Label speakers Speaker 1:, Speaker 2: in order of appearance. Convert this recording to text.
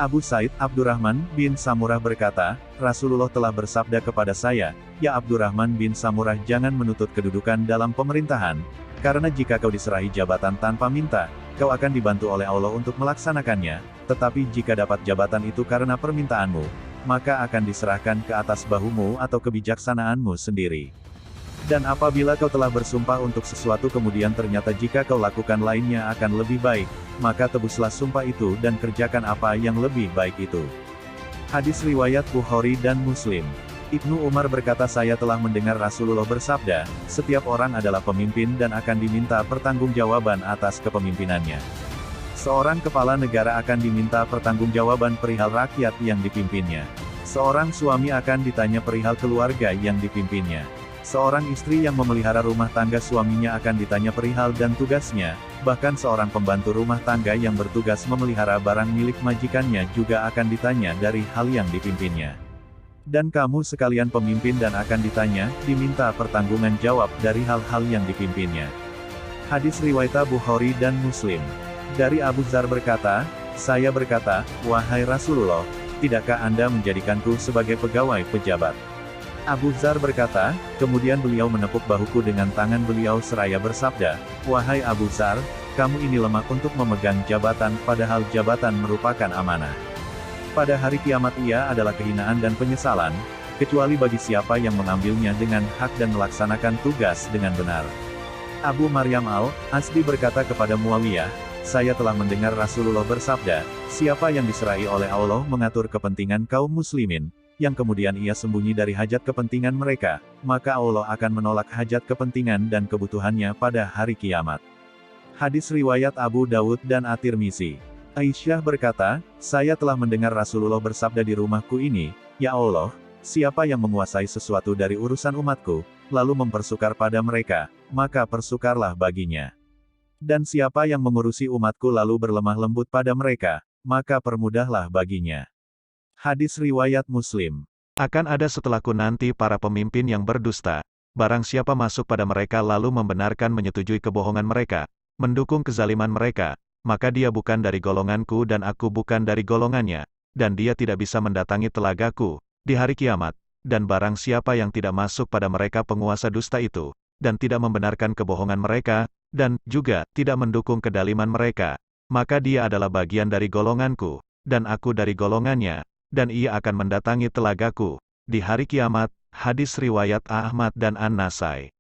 Speaker 1: Abu Said Abdurrahman bin Samurah berkata, Rasulullah telah bersabda kepada saya, "Ya Abdurrahman bin Samurah, jangan menuntut kedudukan dalam pemerintahan, karena jika kau diserahi jabatan tanpa minta, kau akan dibantu oleh Allah untuk melaksanakannya, tetapi jika dapat jabatan itu karena permintaanmu, maka akan diserahkan ke atas bahumu atau kebijaksanaanmu sendiri. Dan apabila kau telah bersumpah untuk sesuatu kemudian ternyata jika kau lakukan lainnya akan lebih baik, maka tebuslah sumpah itu dan kerjakan apa yang lebih baik itu." Hadis riwayat Bukhari dan Muslim. Ibnu Umar berkata, saya telah mendengar Rasulullah bersabda, setiap orang adalah pemimpin dan akan diminta pertanggungjawaban atas kepemimpinannya. Seorang kepala negara akan diminta pertanggungjawaban perihal rakyat yang dipimpinnya. Seorang suami akan ditanya perihal keluarga yang dipimpinnya. Seorang istri yang memelihara rumah tangga suaminya akan ditanya perihal dan tugasnya, bahkan seorang pembantu rumah tangga yang bertugas memelihara barang milik majikannya juga akan ditanya dari hal yang dipimpinnya. Dan kamu sekalian pemimpin dan akan ditanya, diminta pertanggungan jawab dari hal-hal yang dipimpinnya. Hadis riwayat Bukhari dan Muslim. Dari Abu Dzar berkata, saya berkata, "Wahai Rasulullah, tidakkah Anda menjadikanku sebagai pegawai pejabat?" Abu Dzar berkata, kemudian beliau menepuk bahuku dengan tangan beliau seraya bersabda, "Wahai Abu Dzar, kamu ini lemah untuk memegang jabatan, padahal jabatan merupakan amanah. Pada hari kiamat ia adalah kehinaan dan penyesalan, kecuali bagi siapa yang mengambilnya dengan hak dan melaksanakan tugas dengan benar." Abu Maryam al-Asdi berkata kepada Muawiyah, saya telah mendengar Rasulullah bersabda, siapa yang diserahi oleh Allah mengatur kepentingan kaum muslimin, yang kemudian ia sembunyi dari hajat kepentingan mereka, maka Allah akan menolak hajat kepentingan dan kebutuhannya pada hari kiamat. Hadis riwayat Abu Dawud dan At-Tirmizi. Aisyah berkata, saya telah mendengar Rasulullah bersabda di rumahku ini, ya Allah, siapa yang menguasai sesuatu dari urusan umatku, lalu mempersukar pada mereka, maka persukarlah baginya. Dan siapa yang mengurusi umatku lalu berlemah lembut pada mereka, maka permudahlah baginya. Hadis riwayat Muslim.
Speaker 2: Akan ada setelahku nanti para pemimpin yang berdusta. Barang siapa masuk pada mereka lalu membenarkan menyetujui kebohongan mereka, mendukung kezaliman mereka, maka dia bukan dari golonganku dan aku bukan dari golongannya, dan dia tidak bisa mendatangi telagaku di hari kiamat. Dan barang siapa yang tidak masuk pada mereka penguasa dusta itu, dan tidak membenarkan kebohongan mereka, dan juga tidak mendukung kedaliman mereka, maka dia adalah bagian dari golonganku, dan aku dari golongannya, dan ia akan mendatangi telagaku di hari kiamat. Hadis riwayat Ahmad dan An-Nasai.